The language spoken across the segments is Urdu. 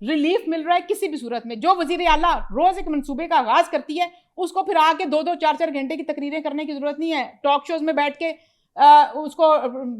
ریلیف مل رہا ہے کسی بھی صورت میں. جو وزیر اعلیٰ روز ایک منصوبے کا آغاز کرتی ہے اس کو پھر آ کے 2-2 4-4 گھنٹے کی تقریریں کرنے کی ضرورت نہیں ہے. ٹاک شوز میں بیٹھ کے اس کو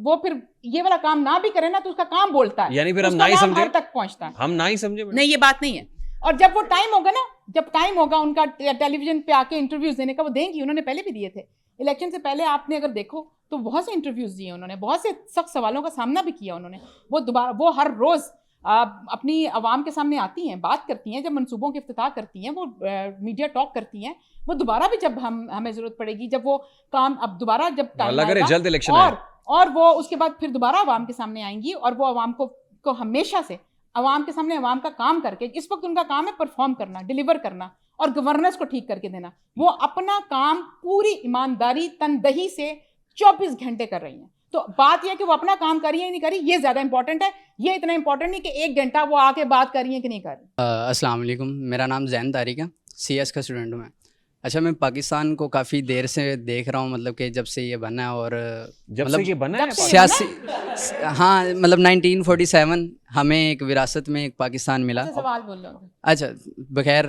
وہ پھر یہ والا کام نہ بھی کرے نا تو اس کا کام بولتا ہے, یعنی پھر ہم اس نہ کا ہی نام سمجھے, ہر تک پہنچتا ہے. ہم نہ ہی سمجھے. نہیں یہ بات نہیں ہے. اور جب وہ ٹائم ہوگا نا, جب ٹائم ہوگا ان کا ٹیلی ویژن پہ آ کے انٹرویوز دینے کا, وہ دیں گی. انہوں نے پہلے بھی دیے تھے الیکشن سے پہلے. آپ نے اگر دیکھو تو بہت سے انٹرویوز دیے انہوں نے, بہت سے سخت سوالوں کا سامنا بھی کیا انہوں نے. وہ دوبارہ وہ ہر روز اپنی عوام کے سامنے آتی ہیں, بات کرتی ہیں, جب منصوبوں کے افتتاح کرتی ہیں, وہ میڈیا ٹاک کرتی ہیں. وہ دوبارہ بھی جب ہمیں ضرورت پڑے گی, جب وہ کام اب دوبارہ جب ٹائم اللہ کرے جلد الیکشن اور وہ اس کے بعد پھر دوبارہ عوام کے سامنے آئیں گی, اور وہ عوام کو ہمیشہ سے عوام کے سامنے عوام کا کام کر کے, اس وقت ان کا کام ہے پرفارم کرنا, ڈیلیور کرنا اور گورننس کو ٹھیک کر کے دینا. وہ اپنا کام پوری ایمانداری تندہی سے 24 گھنٹے کر رہی ہیں. تو بات یہ ہے کہ وہ اپنا کام کر رہی ہیں یا نہیں کر رہی, یہ زیادہ امپورٹنٹ ہے. یہ اتنا امپورٹنٹ نہیں کہ 1 گھنٹہ وہ آ کے بات کر رہی ہیں کہ نہیں کر رہی. السلام علیکم, میرا نام زین طارق ہے, سی ایس کا اسٹوڈنٹ ہوں میں. اچھا, میں پاکستان کو کافی دیر سے دیکھ رہا ہوں, مطلب کہ جب سے یہ بنا ہے, اور جب سے یہ بنا ہے سیاسی, ہاں مطلب 1947 ہمیں ایک وراثت میں ایک پاکستان ملا. سوال بول لو. اچھا بخیر,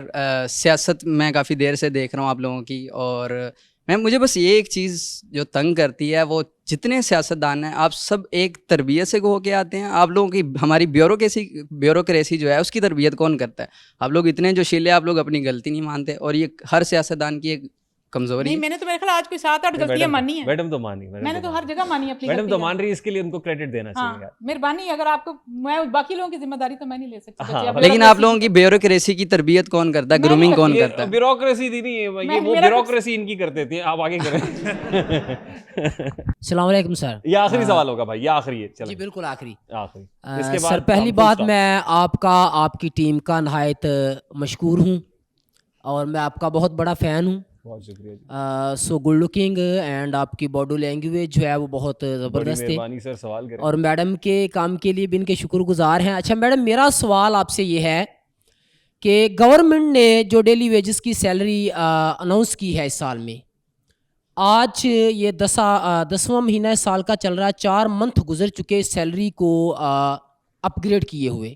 سیاست میں کافی دیر سے دیکھ رہا ہوں آپ لوگوں کی, اور مجھے بس یہ ایک چیز جو تنگ کرتی ہے, وہ جتنے سیاستدان ہیں آپ سب ایک تربیت سے ہو کے آتے ہیں. آپ لوگوں کی ہماری بیوروکریسی جو ہے اس کی تربیت کون کرتا ہے؟ آپ لوگ اتنے جو شیلے, آپ لوگ اپنی غلطی نہیں مانتے, اور یہ ہر سیاستدان کی ایک کمزوری نہیں. میں نے تو میرے خیال آج کوئی 7-8 غلطیاں مانی ہیں. میڈم تو مانی, میں نے تو ہر جگہ مانی اپنی. میڈم تو مان رہی ہے, اس کے لیے ان کو کریڈٹ دینا چاہیے. مہربانی, اگر آپ کو, میں باقی لوگوں کی ذمہ داری تو میں نہیں لے سکتی. لیکن آپ لوگوں کی بیوروکریسی کی تربیت کون کرتا ہے, گرومنگ کون کرتا ہے؟ بیوروکریسی دی نہیں, یہ وہ بیوروکریسی ان کی کرتے تھے. آپ آگے کریں. السلام علیکم سر. یہ آخری سوال ہوگا بھائی, یہ آخری ہے. جی بالکل آخری. سر پہلی بات, میں آپ کی ٹیم کا نہایت مشکور ہوں, اور میں آپ کا بہت بڑا فین ہوں. بہت شکریہ. سو گڈ لکنگ, اینڈ آپ کی باڈی لینگویج جو ہے وہ بہت زبردست ہے, سر سوال کریں. اور میڈم کے کام کے لیے بھی ان کے شکر گزار ہیں. اچھا میڈم, میرا سوال آپ سے یہ ہے کہ گورنمنٹ نے جو ڈیلی ویجز کی سیلری اناؤنس کی ہے اس سال میں, آج یہ 10واں مہینہ سال کا چل رہا ہے, 4 منتھ گزر چکے سیلری کو اپ گریڈ کیے ہوئے,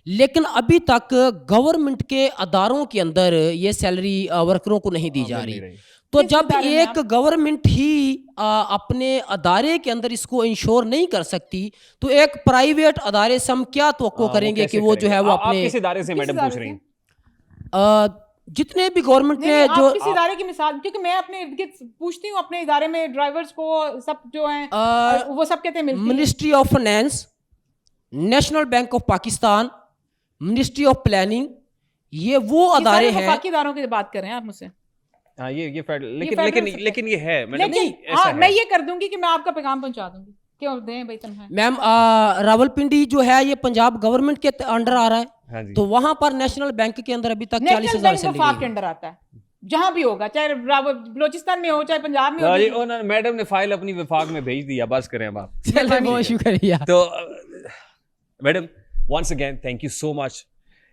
لیکن ابھی تک گورنمنٹ کے اداروں کے اندر یہ سیلری ورکروں کو نہیں دی جا رہی. تو جب ایک گورنمنٹ ہی اپنے ادارے کے اندر اس کو انشور نہیں کر سکتی, تو ایک پرائیویٹ ادارے سے ہم کیا توقع کریں گے کہ وہ جو ہے وہ اپنے, کس ادارے سے میڈم پوچھ رہی ہیں؟ جتنے بھی گورنمنٹ نے جو کسی ادارے کی مثال, کیونکہ میں اپنے ارد گرد پوچھتی ہوں اپنے ادارے میں ڈرائیورز کو, سب جو ہیں وہ سب کہتے ہیں ملتی ہیں. Ministry of finance, national bank of Pakistan, ministry of planning, یہ وہ ادارے ہیں. باقی اداروں کی بات کر رہے ہیں آپ مجھ سے. ہاں یہ لیکن یہ ہے میں یہ کر دوں گی کہ میں آپ کا پیغام پہنچا دوں گی. کیوں دیں بھائی تنخواہ؟ میم راولپنڈی جو ہے یہ پنجاب گورنمنٹ کے انڈر آ رہا ہے, تو وہاں پر نیشنل بینک کے اندر ابھی تک 40,000 سیلری وفاق کے انڈر آتا ہے, جہاں بھی ہوگا, چاہے بلوچستان میں ہو چاہے پنجاب میں ہو. میڈم نے فائل اپنی وفاق میں بھیج دیا, بس کریں اب آپ. بہت شکریہ. تو madam once again thank you so much.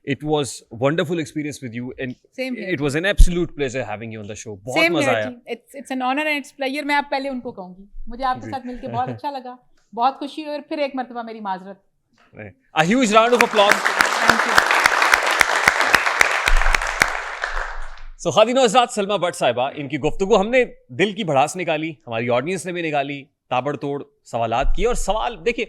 It was wonderful experience with you, and it was an absolute pleasure having you on the show. بہت مزہ آیا. It's an honor and it's pleasure. میں آپ پہلے ان کو کہوں گی, مجھے آپ کے ساتھ مل کے بہت اچھا لگا, بہت خوشی ہوئی, اور پھر ایک مرتبہ میری معذرت. A huge round of applause. So خاتین و حضرات, سلمہ بٹ صاحبہ, ان کی گفتگو ہم نے دل کی بھڑاس نکالی, ہماری آڈینس نے بھی نکالی, تابڑ توڑ سوالات کیے. اور سوال دیکھیے,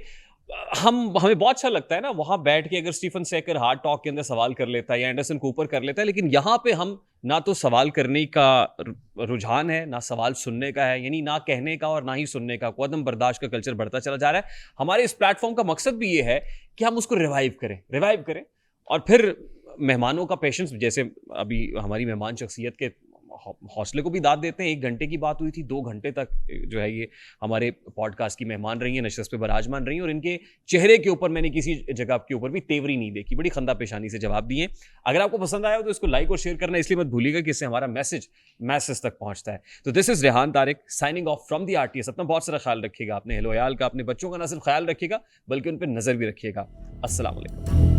ہمیں بہت اچھا لگتا ہے نا وہاں بیٹھ کے, اگر اسٹیفن سیکر ہارڈ ٹاک کے اندر سوال کر لیتا ہے یا اینڈرسن کوپر کر لیتا ہے, لیکن یہاں پہ ہم نہ تو سوال کرنے کا رجحان ہے, نہ سوال سننے کا ہے, یعنی نہ کہنے کا اور نہ ہی سننے کا. عدم برداشت کا کلچر بڑھتا چلا جا رہا ہے. ہمارے اس پلیٹ فارم کا مقصد بھی یہ ہے کہ ہم اس کو ریوائیو کریں, اور پھر مہمانوں کا پیشنس, جیسے ابھی ہماری مہمان شخصیت کے حوصلے کو بھی داد دیتے ہیں. 1 گھنٹے کی بات ہوئی تھی, 2 گھنٹے تک جو ہے یہ ہمارے پوڈ کاسٹ کی مہمان رہی ہیں, نشست پہ براجمان رہی ہیں, اور ان کے چہرے کے اوپر میں نے کسی جگہ کے اوپر بھی تیوری نہیں دیکھی, بڑی خندہ پیشانی سے جواب دیے. اگر آپ کو پسند آیا ہو تو اس کو لائک اور شیئر کرنا اس لیے مت بھولیے گا کہ اس سے ہمارا میسج تک پہنچتا ہے. تو this is Rehan Tariq signing off from the RTS. اپنا بہت سارا خیال رکھیے گا, اپنے اہل و عیال کا, اپنے بچوں کا نہ صرف خیال رکھیے گا بلکہ ان پہ نظر بھی رکھیے گا. السلام علیکم.